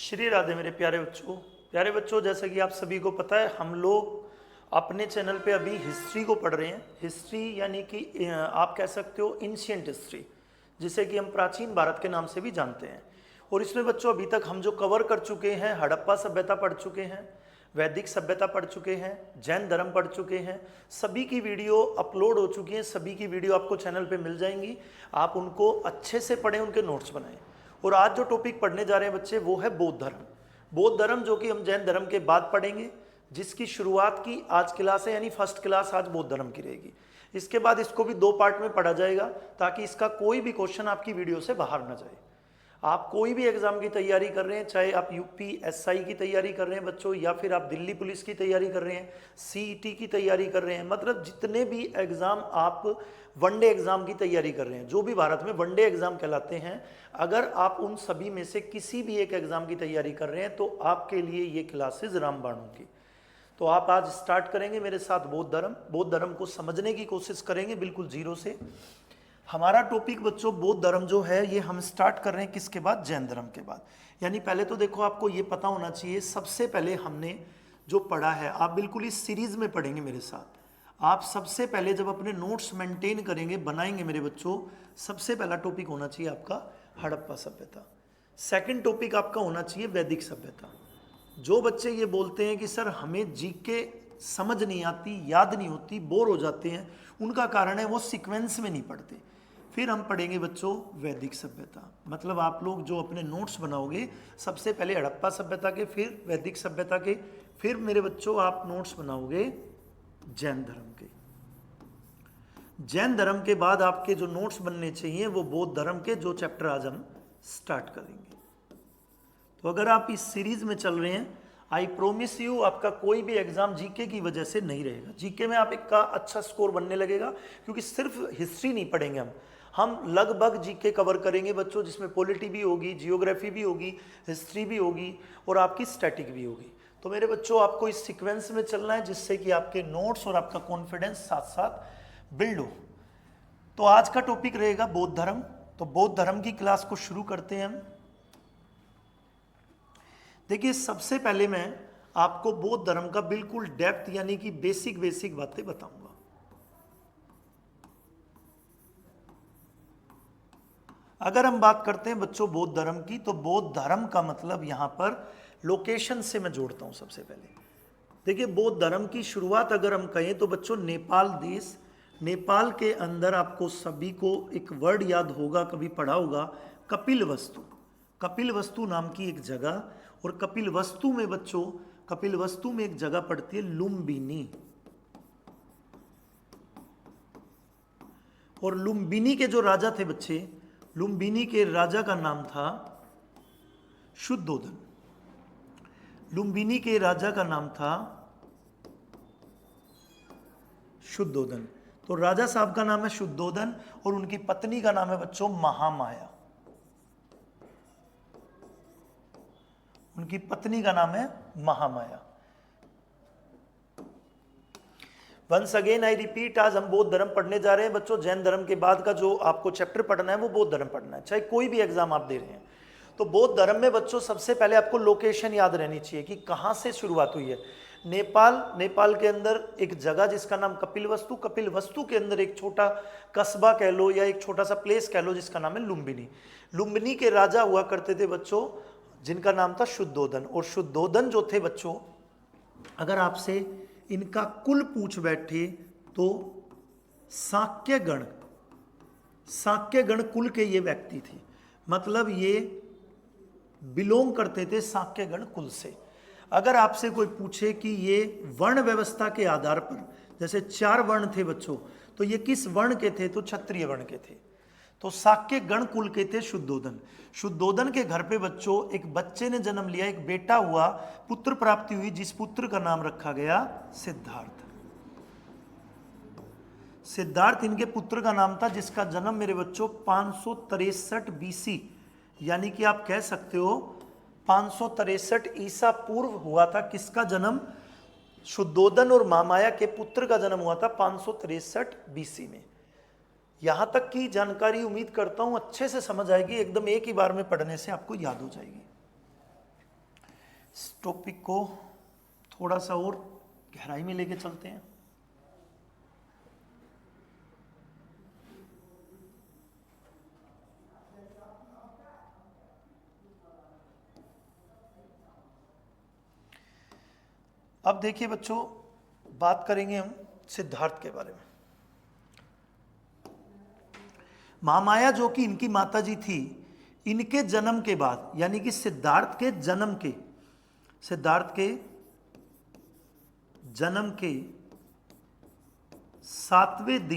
श्री राधे मेरे प्यारे बच्चों, जैसा कि आप सभी को पता है, हम लोग अपने चैनल पे अभी हिस्ट्री को पढ़ रहे हैं। हिस्ट्री यानी कि आप कह सकते हो एंशिएंट हिस्ट्री, जिसे कि हम प्राचीन भारत के नाम से भी जानते हैं। और इसमें बच्चों अभी तक हम जो कवर कर चुके हैं, हड़प्पा सभ्यता पढ़ चुके हैं, वैदिक सभ्यता पढ़ चुके हैं, जैन धर्म पढ़ चुके हैं। सभी की वीडियो अपलोड हो चुकी है, सभी की वीडियो आपको चैनल पे मिल जाएंगी। आप उनको अच्छे से पढ़ें, उनके नोट्स बनाएं। और आज जो टॉपिक पढ़ने जा रहे हैं बच्चे, वो है बौद्ध धर्म। बौद्ध धर्म जो कि हम जैन धर्म के बाद पढ़ेंगे, जिसकी शुरुआत की आज क्लास है, यानी फर्स्ट क्लास आज बौद्ध धर्म की रहेगी। इसके बाद इसको भी 2 पार्ट में पढ़ा जाएगा, ताकि इसका कोई भी क्वेश्चन आपकी वीडियो से बाहर ना जाए। आप कोई भी एग्जाम की तैयारी कर रहे हैं, चाहे आप यूपीएसआई की तैयारी कर रहे हैं बच्चों, या फिर आप दिल्ली पुलिस की तैयारी कर रहे हैं, सीईटी की तैयारी कर रहे हैं, मतलब जितने भी एग्जाम आप वनडे एग्जाम की तैयारी कर रहे हैं, जो भी भारत में वनडे एग्जाम कहलाते हैं, अगर आप उन सभी में से किसी भी एक एग्जाम की तैयारी कर रहे हैं तो आपके लिए ये क्लासेस रामबाण होंगी। तो आप आज स्टार्ट करेंगे मेरे साथ बौद्ध धर्म को समझने की कोशिश करेंगे बिल्कुल जीरो से। हमारा टॉपिक बच्चों बौद्ध धर्म जो है, ये हम स्टार्ट कर रहे हैं किसके बाद? जैन धर्म के बाद। यानी पहले तो देखो, आपको ये पता होना चाहिए, सबसे पहले हमने जो पढ़ा है, आप बिल्कुल इस सीरीज में पढ़ेंगे मेरे साथ। आप सबसे पहले जब अपने नोट्स मेंटेन करेंगे, बनाएंगे मेरे बच्चों, सबसे पहला टॉपिक होना चाहिए आपका हड़प्पा सभ्यता। सेकंड टॉपिक आपका होना चाहिए वैदिक सभ्यता। जो बच्चे ये बोलते हैं कि सर हमें जीके समझ नहीं आती, याद नहीं होती, बोर हो जाते हैं, उनका कारण है वो सीक्वेंस में नहीं पढ़ते। फिर हम पढ़ेंगे बच्चों वैदिक सभ्यता। मतलब आप लोग जो अपने नोट्स बनाओगे, सबसे पहले हड़प्पा सभ्यता के, फिर वैदिक सभ्यता के, फिर मेरे बच्चों आप नोट्स बनाओगे जैन धर्म के। जैन धर्म के बाद आपके जो नोट्स बनने चाहिए वो बौद्ध धर्म के, जो चैप्टर आज हम स्टार्ट करेंगे। तो अगर आप इस सीरीज में चल रहे हैं, आई प्रोमिस यू, आपका कोई भी एग्जाम जीके की वजह से नहीं रहेगा। जीके में आप का अच्छा स्कोर बनने लगेगा, क्योंकि सिर्फ हिस्ट्री नहीं पढ़ेंगे हम लगभग जीके कवर करेंगे बच्चों, जिसमें पॉलिटी भी होगी, जियोग्राफी भी होगी, हिस्ट्री भी होगी और आपकी स्टैटिक भी होगी। तो मेरे बच्चों आपको इस सीक्वेंस में चलना है, जिससे कि आपके नोट्स और आपका कॉन्फिडेंस साथ साथ बिल्ड हो। तो आज का टॉपिक रहेगा बौद्ध धर्म। तो बौद्ध धर्म की क्लास को शुरू करते हैं हम। देखिए, सबसे पहले मैं आपको बौद्ध धर्म का बिल्कुल डेप्थ यानी कि बेसिक बातें बताऊंगा। अगर हम बात करते हैं बच्चों बौद्ध धर्म की, तो बौद्ध धर्म का मतलब यहां पर लोकेशन से मैं जोड़ता हूं। सबसे पहले देखिए, बौद्ध धर्म की शुरुआत अगर हम कहें तो बच्चों नेपाल देश, नेपाल के अंदर आपको सभी को एक वर्ड याद होगा, कभी पढ़ा होगा, कपिलवस्तु। कपिलवस्तु नाम की एक जगह, और कपिलवस्तु में बच्चों, कपिलवस्तु में एक जगह पड़ती है लुम्बिनी। और लुम्बिनी के जो राजा थे बच्चे, लुम्बिनी के राजा का नाम था शुद्धोदन। लुम्बिनी के राजा का नाम था शुद्धोदन। तो राजा साहब का नाम है शुद्धोदन, और उनकी पत्नी का नाम है बच्चों महामाया। उनकी पत्नी का नाम है Mahamaya. Once again I repeat, आज हम बौद्ध धर्म पढ़ने जा रहे हैं बच्चों। जैन धर्म के बाद का जो आपको चैप्टर पढ़ना है वो बौद्ध धर्म पढ़ना है, चाहे कोई भी एग्जाम आप दे रहे हैं। तो बौद्ध धर्म में बच्चों सबसे पहले आपको लोकेशन याद रहनी चाहिए कि कहां से शुरुआत हुई है। नेपाल के अंदर एक जगह जिसका नाम कपिलवस्तु, कपिलवस्तु के अंदर एक छोटा कस्बा कह लो या एक छोटा सा प्लेस कह लो, जिसका नाम है लुम्बिनी। लुम्बिनी के राजा हुआ करते थे बच्चों, जिनका नाम था शुद्धोदन। और शुद्धोदन जो थे बच्चों, अगर आपसे इनका कुल पूछ बैठे तो साक्यगण कुल के ये व्यक्ति थे। मतलब ये बिलोंग करते थे साक्यगण कुल से। अगर आपसे कोई पूछे कि ये वर्ण व्यवस्था के आधार पर, जैसे 4 वर्ण थे बच्चों, तो ये किस वर्ण के थे, तो क्षत्रिय वर्ण के थे। तो साक्य गण कुल के थे शुद्धोदन। शुद्धोदन के घर पे बच्चों एक बच्चे ने जन्म लिया, एक बेटा हुआ, पुत्र प्राप्ति हुई, जिस पुत्र का नाम रखा गया सिद्धार्थ। सिद्धार्थ इनके पुत्र का नाम था, जिसका जन्म मेरे बच्चों 563 बीसी, यानी कि आप कह सकते हो 563 ईसा पूर्व हुआ था। किसका जन्म? शुद्धोदन और महामाया के पुत्र का जन्म हुआ था 563 बीसी में। यहां तक की जानकारी उम्मीद करता हूं अच्छे से समझ आएगी, एकदम एक ही बार में पढ़ने से आपको याद हो जाएगी। इस टॉपिक को थोड़ा सा और गहराई में लेके चलते हैं। अब देखिए बच्चों, बात करेंगे हम सिद्धार्थ के बारे में। महामाया जो कि इनकी माताजी थी, इनके जन्म के बाद यानी कि सिद्धार्थ के जन्म के 7वें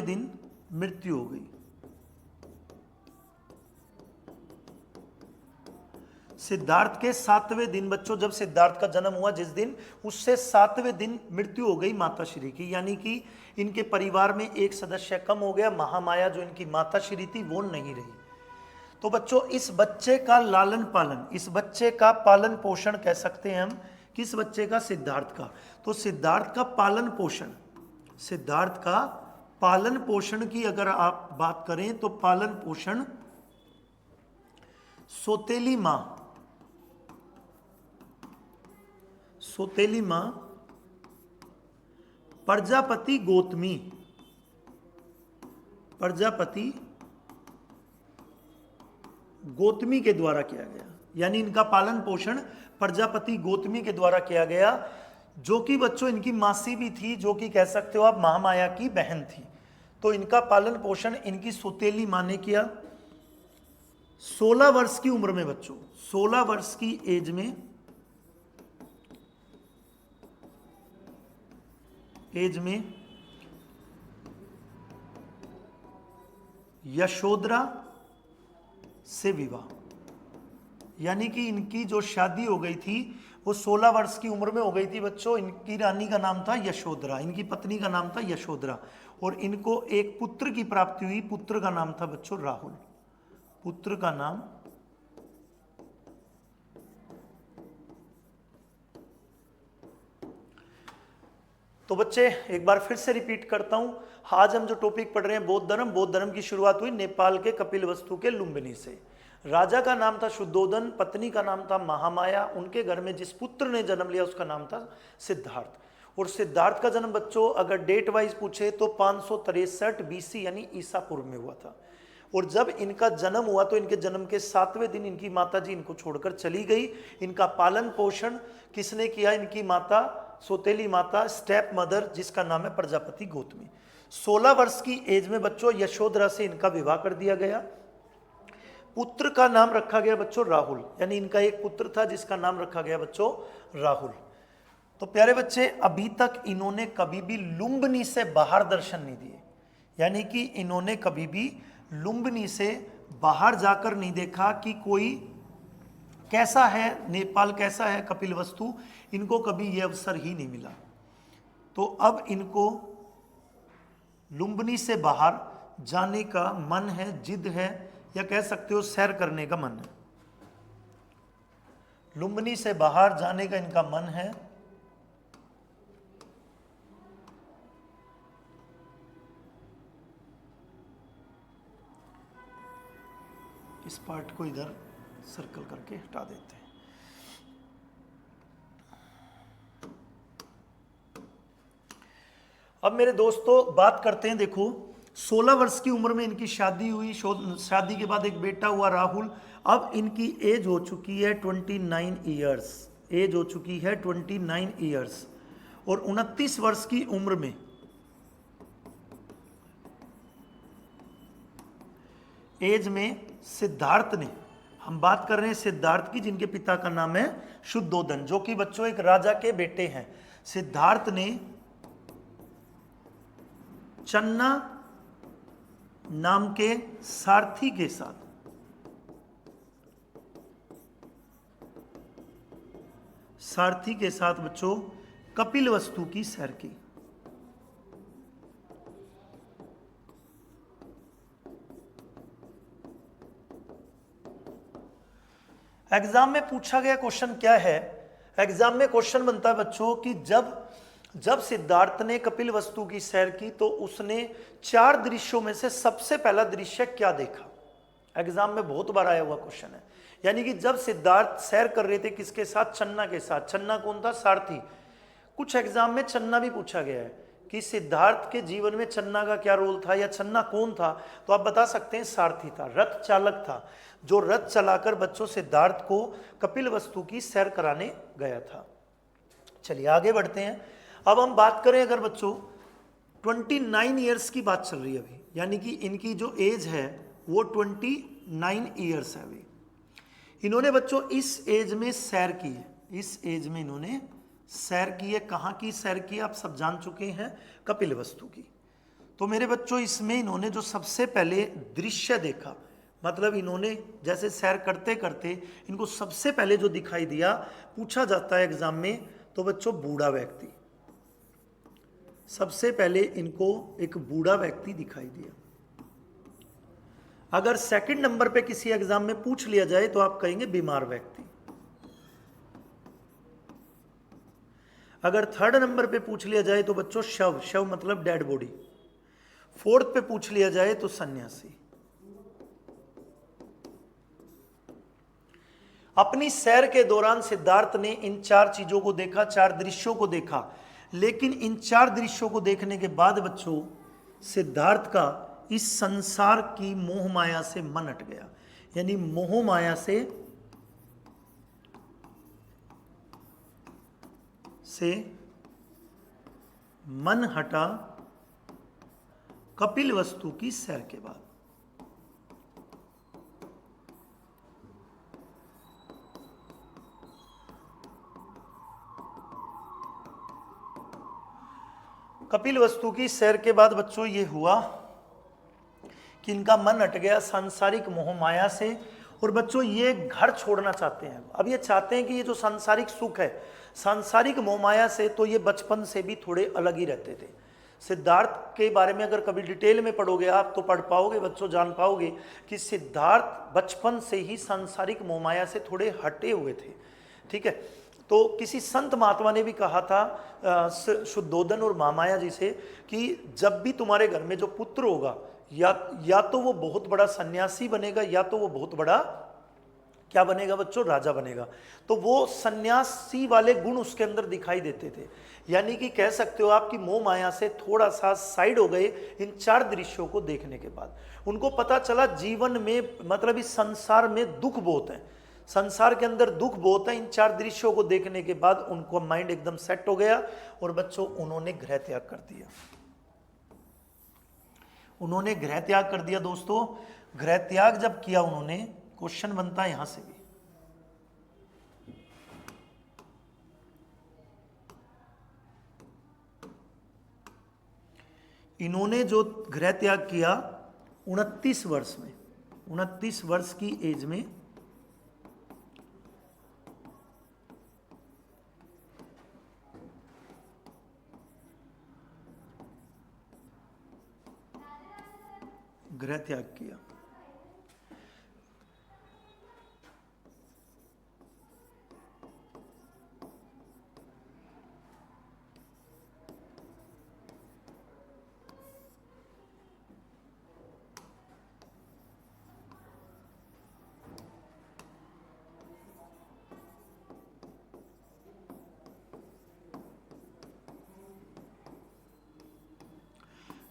दिन मृत्यु हो गई। सिद्धार्थ के 7वें दिन बच्चों, जब सिद्धार्थ का जन्म हुआ जिस दिन, उससे 7वें दिन मृत्यु हो गई माता श्री की, यानी कि इनके परिवार में एक सदस्य कम हो गया। महामाया जो इनकी माता श्री थी वो नहीं रही। तो बच्चों, इस बच्चे का लालन पालन, इस बच्चे का पालन पोषण कह सकते हैं हम। किस बच्चे का? सिद्धार्थ का। तो सिद्धार्थ का पालन पोषण की अगर आप बात करें तो पालन पोषण सौतेली मां प्रजापति गौतमी के द्वारा किया गया। यानी इनका पालन पोषण प्रजापति गौतमी के द्वारा किया गया, जो कि बच्चों इनकी मासी भी थी, जो कि कह सकते हो आप महामाया की बहन थी। तो इनका पालन पोषण इनकी सौतेली मां ने किया। 16 वर्ष की उम्र में बच्चों, 16 वर्ष की एज में यशोधरा से विवाह, यानी कि इनकी जो शादी हो गई थी वो 16 वर्ष की उम्र में हो गई थी बच्चों। इनकी रानी का नाम था यशोधरा, इनकी पत्नी का नाम था यशोधरा, और इनको एक पुत्र की प्राप्ति हुई। पुत्र का नाम था बच्चों राहुल। पुत्र का नाम तो बच्चे एक बार फिर से रिपीट करता हूं। आज हम जो टॉपिक पढ़ रहे हैं बौद्ध धर्म की शुरुआत हुई नेपाल के कपिलवस्तु के लुम्बिनी से। राजा का नाम था शुद्धोधन, पत्नी का नाम था महामाया। उनके घर में जिस पुत्र ने जन्म लिया उसका नाम था सिद्धार्थ। और सिद्धार्थ का जन्म बच्चों अगर डेट वाइज पूछे तो 563 BC यानी ईसा पूर्व में हुआ था। और जब इनका जन्म हुआ तो इनके जन्म के 7वें दिन इनकी माताजी इनको छोड़कर चली गई। इनका पालन पोषण किसने किया? इनकी माता, सौतेली माता, स्टेप मदर, जिसका नाम है प्रजापति गौतमी। 16 वर्ष की एज में बच्चों यशोधरा से इनका विवाह कर दिया गया। पुत्र का नाम रखा गया बच्चों राहुल, यानी इनका एक पुत्र था जिसका नाम रखा गया बच्चों राहुल। तो प्यारे बच्चे, अभी तक इन्होंने कभी भी लुम्बिनी से बाहर दर्शन नहीं दिए, यानी कि इन्होंने कभी भी लुम्बिनी से बाहर जाकर नहीं देखा कि कोई कैसा है नेपाल, कैसा है कपिलवस्तु। इनको कभी यह अवसर ही नहीं मिला। तो अब इनको लुम्बिनी से बाहर जाने का मन है, जिद है, या कह सकते हो सैर करने का मन है। लुम्बिनी से बाहर जाने का इनका मन है। इस पार्ट को इधर सर्कल करके हटा देते हैं। अब मेरे दोस्तों बात करते हैं, देखो 16 वर्ष की उम्र में इनकी शादी हुई। शादी के बाद एक बेटा हुआ राहुल। अब इनकी एज हो चुकी है 29 ईयर्स। एज हो चुकी है 29 ईयर्स। और 29 वर्ष की उम्र में एज में सिद्धार्थ ने, हम बात कर रहे हैं सिद्धार्थ की, जिनके पिता का नाम है शुद्धोधन, जो कि बच्चों एक राजा के बेटे हैं। सिद्धार्थ ने चन्ना नाम के सारथी के साथ बच्चों कपिलवस्तु की सैर की। एग्जाम में पूछा गया क्वेश्चन क्या है? एग्जाम में क्वेश्चन बनता है बच्चों कि जब सिद्धार्थ ने कपिलवस्तु की सैर की तो उसने 4 दृश्यों में से सबसे पहला दृश्य क्या देखा? एग्जाम में बहुत बार आया हुआ क्वेश्चन है। यानी कि जब सिद्धार्थ सैर कर रहे थे किसके साथ, चन्ना के साथ। चन्ना कौन था, सारथी। कुछ एग्जाम में चन्ना भी पूछा गया है कि सिद्धार्थ के जीवन में चन्ना का क्या रोल था या चन्ना कौन था, तो आप बता सकते हैं सारथी था, रथ चालक था, जो रथ चलाकर बच्चों सिद्धार्थ को कपिलवस्तु की सैर कराने गया था। चलिए आगे बढ़ते हैं। अब हम बात करें अगर बच्चों 29 ईयर्स की बात चल रही है अभी, यानी कि इनकी जो एज है वो 29 ईयर्स है अभी। इन्होंने बच्चों इस एज में सैर की है, इस एज में इन्होंने सैर की है। कहाँ की सैर की, आप सब जान चुके हैं, कपिलवस्तु की। तो मेरे बच्चों इसमें इन्होंने जो सबसे पहले दृश्य देखा, मतलब इन्होंने जैसे सैर करते करते इनको सबसे पहले जो दिखाई दिया, पूछा जाता है एग्जाम में, तो बच्चों बूढ़ा व्यक्ति, सबसे पहले इनको एक बूढ़ा व्यक्ति दिखाई दिया। अगर सेकंड नंबर पे किसी एग्जाम में पूछ लिया जाए तो आप कहेंगे बीमार व्यक्ति। अगर थर्ड नंबर पे पूछ लिया जाए तो बच्चों शव, शव मतलब डेड बॉडी। फोर्थ पे पूछ लिया जाए तो सन्यासी। अपनी सैर के दौरान सिद्धार्थ ने इन चार चीजों को देखा, चार दृश्यों को देखा, लेकिन इन चार दृश्यों को देखने के बाद बच्चों सिद्धार्थ का इस संसार की मोह माया से मन हट गया। यानी मोह माया से मन हटा कपिलवस्तु की सैर के बाद। कपिलवस्तु की सैर के बाद बच्चों ये हुआ कि इनका मन हट गया सांसारिक मोह माया से, और बच्चों ये घर छोड़ना चाहते हैं। अब ये चाहते हैं कि ये जो सांसारिक सुख है, सांसारिक मोह माया से, तो ये बचपन से भी थोड़े अलग ही रहते थे। सिद्धार्थ के बारे में अगर कभी डिटेल में पढ़ोगे आप तो पढ़ पाओगे बच्चों, जान पाओगे कि सिद्धार्थ बचपन से ही सांसारिक मोह माया से थोड़े हटे हुए थे। ठीक है, तो किसी संत महात्मा ने भी कहा था शुद्धोदन और महामाया जी से कि जब भी तुम्हारे घर में जो पुत्र होगा, या तो वो बहुत बड़ा सन्यासी बनेगा, या तो वो बहुत बड़ा क्या बनेगा बच्चों, राजा बनेगा। तो वो सन्यासी वाले गुण उसके अंदर दिखाई देते थे। यानी कि कह सकते हो आप कि मोह माया से थोड़ा सा साइड हो गए इन चार दृश्यों को देखने के बाद। उनको पता चला जीवन में, मतलब इस संसार में दुख बहुत है, संसार के अंदर दुख बहुत है। इन चार दृश्यों को देखने के बाद उनको माइंड एकदम सेट हो गया और बच्चों उन्होंने गृह त्याग कर दिया। उन्होंने गृह त्याग कर दिया दोस्तों। गृह त्याग जब किया उन्होंने, क्वेश्चन बनता है यहां से भी, इन्होंने जो गृह त्याग किया 29 वर्ष में, 29 वर्ष की एज में गृह त्याग किया।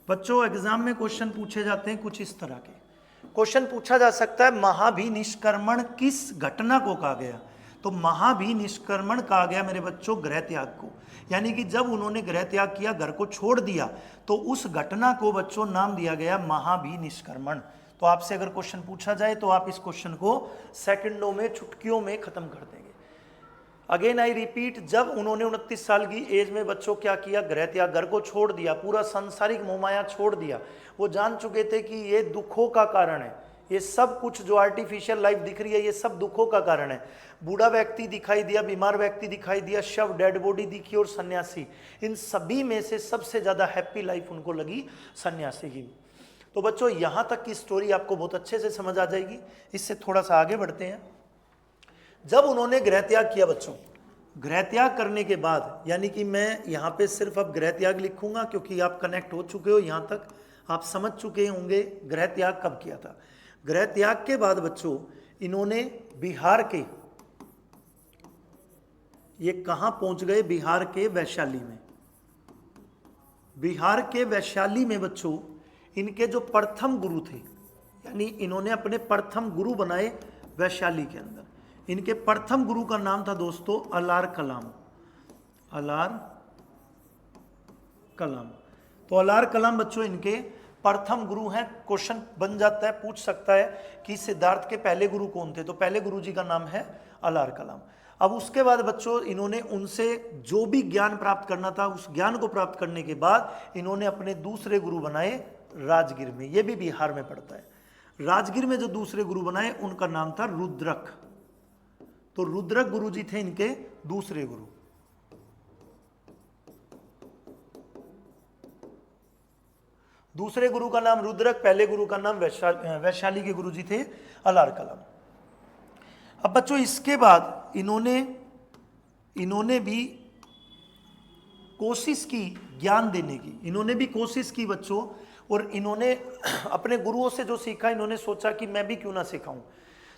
बच्चों एग्जाम में क्वेश्चन पूछे जाते हैं कुछ इस तरह के। क्वेश्चन पूछा जा सकता है महाभिनिष्क्रमण किस घटना को कहा गया, तो महाभिनिष्क्रमण कहा गया मेरे बच्चों गृह त्याग को। यानी कि जब उन्होंने गृह त्याग किया, घर को छोड़ दिया, तो उस घटना को बच्चों नाम दिया गया महाभिनिष्क्रमण। तो आपसे अगर क्वेश्चन पूछा जाए तो आप इस क्वेश्चन को सेकंडों में, चुटकियों में खत्म कर देंगे। अगेन आई रिपीट, जब उन्होंने 29 साल की एज में बच्चों क्या किया, गृह त्याग, घर को छोड़ दिया, पूरा सांसारिक मोहमाया छोड़ दिया। वो जान चुके थे कि ये दुखों का कारण है, ये सब कुछ जो आर्टिफिशियल लाइफ दिख रही है ये सब दुखों का कारण है। बूढ़ा व्यक्ति दिखाई दिया, बीमार व्यक्ति दिखाई दिया, शव, डेड बॉडी दिखी और सन्यासी। इन सभी में से सबसे ज्यादा हैप्पी लाइफ उनको लगी सन्यासी की। तो बच्चों यहाँ तक की स्टोरी आपको बहुत अच्छे से समझ आ जाएगी। इससे थोड़ा सा आगे बढ़ते हैं। जब उन्होंने गृह त्याग किया बच्चों, गृह त्याग करने के बाद, यानी कि मैं यहाँ पे सिर्फ अब गृह त्याग लिखूंगा क्योंकि आप कनेक्ट हो चुके हो, यहाँ तक आप समझ चुके होंगे गृह त्याग कब किया था। गृह त्याग के बाद बच्चों इन्होंने बिहार के, ये कहां पहुंच गए, बिहार के वैशाली में। बिहार के वैशाली में बच्चों इनके जो प्रथम गुरु थे, यानी इन्होंने अपने प्रथम गुरु बनाए वैशाली के अंदर। इनके प्रथम गुरु का नाम था दोस्तों अलार कलाम। अलार कलाम। तो अलार कलाम बच्चों इनके प्रथम गुरु हैं। क्वेश्चन बन जाता है, पूछ सकता है कि सिद्धार्थ के पहले गुरु कौन थे, तो पहले गुरु जी का नाम है अलार कलाम। अब उसके बाद बच्चों इन्होंने उनसे जो भी ज्ञान प्राप्त करना था, उस ज्ञान को प्राप्त करने के बाद इन्होंने अपने दूसरे गुरु बनाए राजगीर में। ये भी बिहार में पड़ता है। राजगीर में जो दूसरे गुरु बनाए उनका नाम था रुद्रक। तो रुद्रक गुरु जी थे इनके दूसरे गुरु। दूसरे गुरु का नाम रुद्रक, पहले गुरु का नाम वैशाली के गुरु जी थे अलार कलाम। अब बच्चों इसके बाद इन्होंने भी कोशिश की ज्ञान देने की, इन्होंने भी कोशिश की बच्चों, और इन्होंने अपने गुरुओं से जो सीखा, इन्होंने सोचा कि मैं भी क्यों ना सिखाऊं।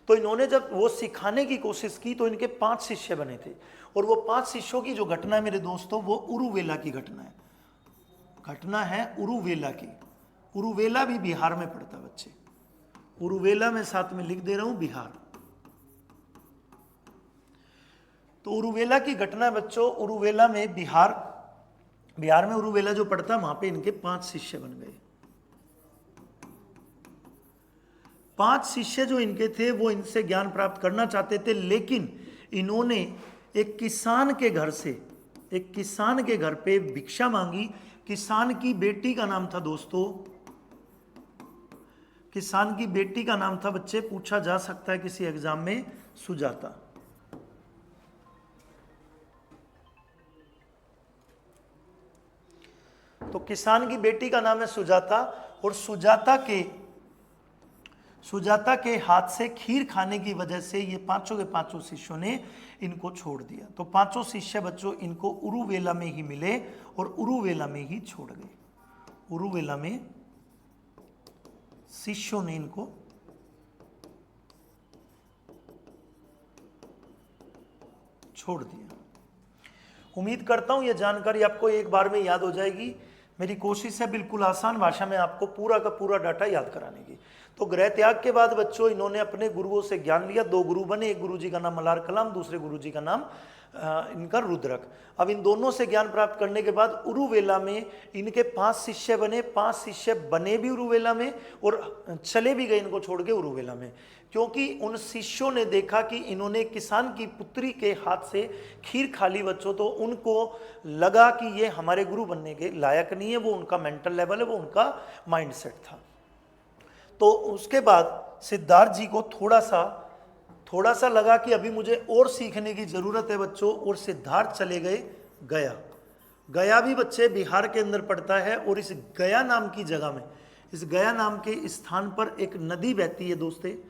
तो इन्होंने जब वो सिखाने की कोशिश की तो इनके 5 शिष्य बने थे, और वो 5 शिष्यों की जो घटना है मेरे दोस्तों, वो उरुवेला की घटना है। घटना है उरुवेला की। उरुवेला भी बिहार में पड़ता है बच्चे। उरुवेला में साथ में लिख दे रहा हूं बिहार। तो उरुवेला की घटना बच्चों, उरुवेला में बिहार में उरुवेला जो पड़ता, वहां पे इनके 5 शिष्य बन गए। 5 शिष्य जो इनके थे वो इनसे ज्ञान प्राप्त करना चाहते थे, लेकिन इन्होंने एक किसान के घर पे भिक्षा मांगी। किसान की बेटी का नाम था दोस्तों, किसान की बेटी का नाम था बच्चे, पूछा जा सकता है किसी एग्जाम में, सुजाता। तो किसान की बेटी का नाम है सुजाता, और सुजाता के हाथ से खीर खाने की वजह से ये पांचों के पांचों शिष्यों ने इनको छोड़ दिया। तो 5 शिष्य बच्चों इनको उरुवेला में ही मिले और उरुवेला में ही छोड़ गए। उरुवेला में शिष्यों ने इनको छोड़ दिया। उम्मीद करता हूं यह जानकारी आपको एक बार में याद हो जाएगी। मेरी कोशिश है बिल्कुल आसान भाषा में आपको पूरा का पूरा डाटा याद कराने की। तो गृह त्याग के बाद बच्चों इन्होंने अपने गुरुओं से ज्ञान लिया। 2 गुरु बने, एक गुरु जी का नाम अलार कलाम, दूसरे गुरु जी का नाम इनका रुद्रक। अब इन दोनों से ज्ञान प्राप्त करने के बाद उरुवेला में इनके 5 शिष्य बने। 5 शिष्य बने भी उरुवेला में और चले भी गए इनको छोड़ के उरुवेला में, क्योंकि उन शिष्यों ने देखा कि इन्होंने किसान की पुत्री के हाथ से खीर खा ली बच्चों, तो उनको लगा कि ये हमारे गुरु बनने के लायक नहीं है। वो उनका मेंटल लेवल है, वो उनका माइंडसेट था। तो उसके बाद सिद्धार्थ जी को थोड़ा सा लगा कि अभी मुझे और सीखने की जरूरत है बच्चों, और सिद्धार्थ चले गए गया। गया भी बच्चे बिहार के अंदर पड़ता है, और इस गया नाम की जगह में, इस गया नाम के स्थान पर एक नदी बहती है दोस्ते।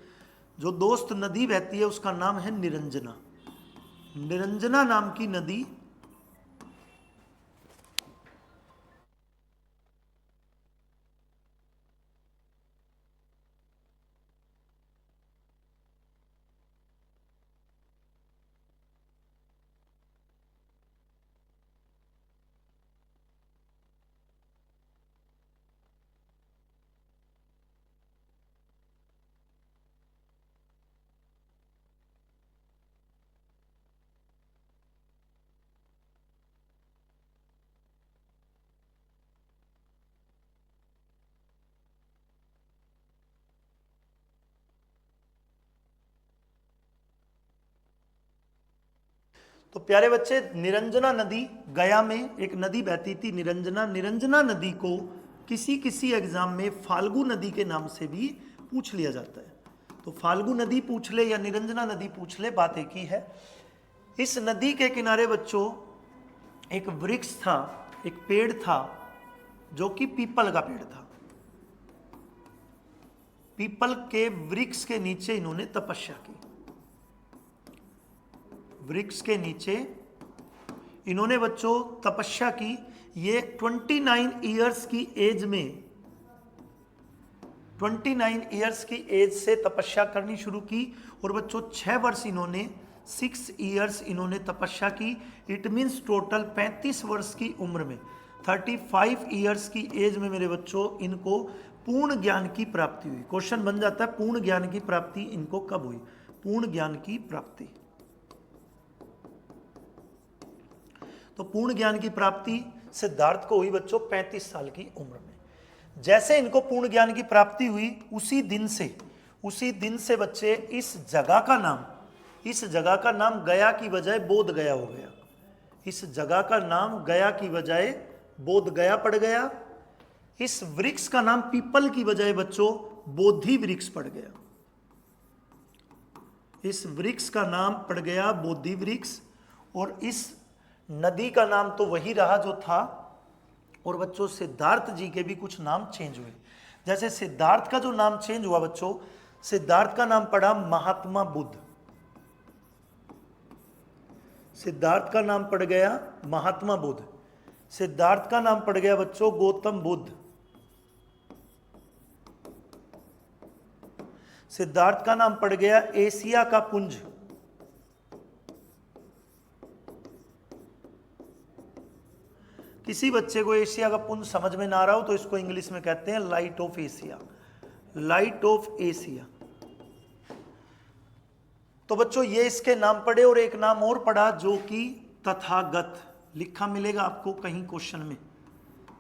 जो दोस्त नदी बहती है उसका नाम है निरंजना। निरंजना नाम की नदी तो प्यारे बच्चे, निरंजना नदी, गया में एक नदी बहती थी निरंजना। निरंजना नदी को किसी एग्जाम में फाल्गु नदी के नाम से भी पूछ लिया जाता है। तो फाल्गु नदी पूछ ले या निरंजना नदी पूछ ले, बात एक ही है। इस नदी के किनारे बच्चों एक वृक्ष था, एक पेड़ था, जो कि पीपल का पेड़ था। पीपल के वृक्ष के नीचे इन्होंने तपस्या की। वृक्ष के नीचे इन्होंने बच्चों तपस्या की। ये 29 इयर्स की एज में 29 ईयर्स की एज से तपस्या करनी शुरू की और बच्चों 6 वर्ष इन्होंने 6 ईयर्स इन्होंने तपस्या की। इट मीन्स टोटल 35 वर्ष की उम्र में 35 ईयर्स की एज में मेरे बच्चों इनको पूर्ण ज्ञान की प्राप्ति हुई। क्वेश्चन बन जाता है पूर्ण ज्ञान की प्राप्ति इनको कब हुई? पूर्ण ज्ञान की प्राप्ति, तो पूर्ण ज्ञान की प्राप्ति सिद्धार्थ को हुई बच्चों 35 साल की उम्र में। जैसे इनको पूर्ण ज्ञान की प्राप्ति हुई उसी दिन से बच्चे इस जगह का नाम गया की बजाय बोध गया हो गया। इस जगह का नाम गया की बजाय बोध गया पड़ गया। इस वृक्ष का नाम पीपल की बजाय बच्चों बोधि वृक्ष पड़ गया। इस वृक्ष का नाम पड़ गया बोधि वृक्ष। और इस नदी का नाम तो वही रहा जो था। और बच्चों सिद्धार्थ जी के भी कुछ नाम चेंज हुए। जैसे सिद्धार्थ का जो नाम चेंज हुआ बच्चों, सिद्धार्थ का नाम पड़ा महात्मा बुद्ध। सिद्धार्थ का नाम पड़ गया महात्मा बुद्ध। सिद्धार्थ का नाम पड़ गया बच्चों गौतम बुद्ध। सिद्धार्थ का नाम पड़ गया एशिया का पुंज। किसी बच्चे को एशिया का पुंज समझ में ना आ रहा हो तो इसको इंग्लिश में कहते हैं light of Asia. Light of Asia. तो बच्चों ये इसके नाम पड़े। और एक नाम और पड़ा जो कि तथागत, लिखा मिलेगा आपको कहीं क्वेश्चन में,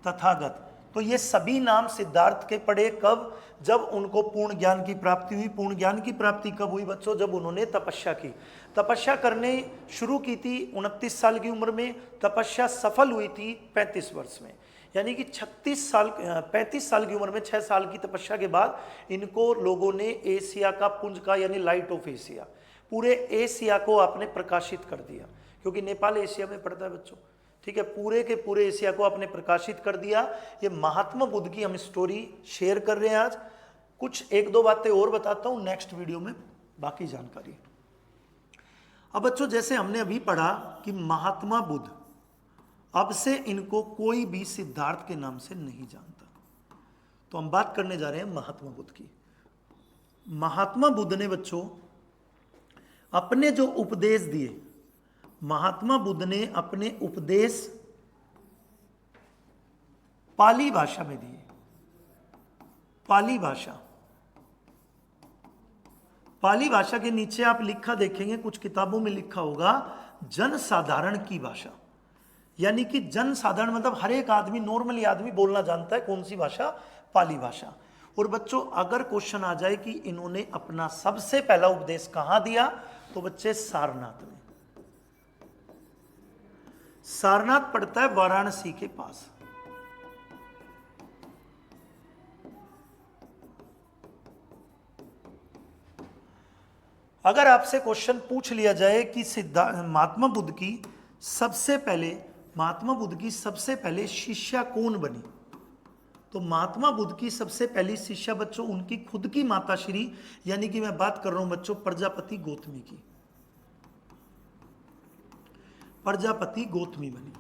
तथागत। तो ये सभी नाम सिद्धार्थ के पड़े कब? जब उनको पूर्ण ज्ञान की प्राप्ति हुई। पूर्ण ज्ञान की प्राप्ति कब हुई बच्चों? जब उन्होंने तपस्या की। तपस्या करने शुरू की थी 29 साल की उम्र में। तपस्या सफल हुई थी 35 वर्ष में, यानी कि 35 साल की उम्र में 6 साल की तपस्या के बाद इनको लोगों ने एशिया का पुंज का यानी लाइट ऑफ एशिया, पूरे एशिया को आपने प्रकाशित कर दिया। क्योंकि नेपाल एशिया में पड़ता है बच्चों, ठीक है। पूरे के पूरे एशिया को आपने प्रकाशित कर दिया। ये महात्मा बुद्ध की हम स्टोरी शेयर कर रहे हैं आज। कुछ एक दो बातें और बताता हूं नेक्स्ट वीडियो में, बाकी जानकारी। अब बच्चों जैसे हमने अभी पढ़ा कि महात्मा बुद्ध, अब से इनको कोई भी सिद्धार्थ के नाम से नहीं जानता। तो हम बात करने जा रहे हैं महात्मा बुद्ध की। महात्मा बुद्ध ने बच्चों अपने जो उपदेश दिए, महात्मा बुद्ध ने अपने उपदेश पाली भाषा में दिए। पाली भाषा, पाली भाषा के नीचे आप लिखा देखेंगे, कुछ किताबों में लिखा होगा जनसाधारण की भाषा। यानी कि जनसाधारण मतलब हर एक आदमी, नॉर्मली आदमी बोलना जानता है। कौन सी भाषा? पाली भाषा। और बच्चों अगर क्वेश्चन आ जाए कि इन्होंने अपना सबसे पहला उपदेश कहां दिया, तो बच्चे सारनाथ में। सारनाथ पड़ता है वाराणसी के पास। अगर आपसे क्वेश्चन पूछ लिया जाए कि महात्मा बुद्ध की सबसे पहले शिष्या कौन बनी, तो महात्मा बुद्ध की सबसे पहली शिष्या बच्चों उनकी खुद की माताश्री, यानी कि मैं बात कर रहा हूं बच्चों प्रजापति गौतमी की। प्रजापति गौतमी बनी।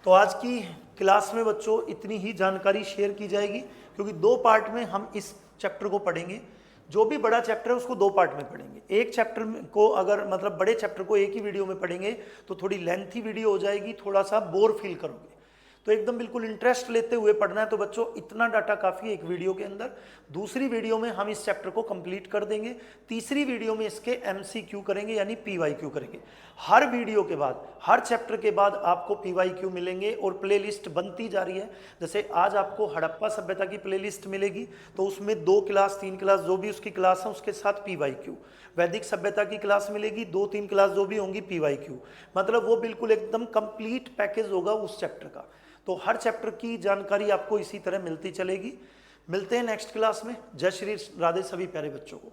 तो आज की क्लास में बच्चों इतनी ही जानकारी शेयर की जाएगी, क्योंकि 2 पार्ट में हम इस चैप्टर को पढ़ेंगे। जो भी बड़ा चैप्टर है उसको 2 पार्ट में पढ़ेंगे। एक चैप्टर को अगर मतलब बड़े चैप्टर को एक ही वीडियो में पढ़ेंगे तो थोड़ी लेंथी वीडियो हो जाएगी, थोड़ा सा बोर फील करोगे। तो एकदम बिल्कुल इंटरेस्ट लेते हुए पढ़ना है। तो बच्चों इतना डाटा काफ़ी है एक वीडियो के अंदर। दूसरी वीडियो में हम इस चैप्टर को कंप्लीट कर देंगे। तीसरी वीडियो में इसके MCQ करेंगे, यानी PYQ करेंगे। हर वीडियो के बाद, हर चैप्टर के बाद आपको PYQ मिलेंगे और प्लेलिस्ट बनती जा रही है। जैसे आज आपको हड़प्पा सभ्यता की प्लेलिस्ट मिलेगी, तो उसमें 2 क्लास 3 क्लास जो भी उसकी क्लास है उसके साथ PYQ। वैदिक सभ्यता की क्लास मिलेगी, 2-3 क्लास जो भी होंगी PYQ। मतलब वो बिल्कुल एकदम कंप्लीट पैकेज होगा उस चैप्टर का। तो हर चैप्टर की जानकारी आपको इसी तरह मिलती चलेगी। मिलते हैं नेक्स्ट क्लास में। जय श्री राधे सभी प्यारे बच्चों को।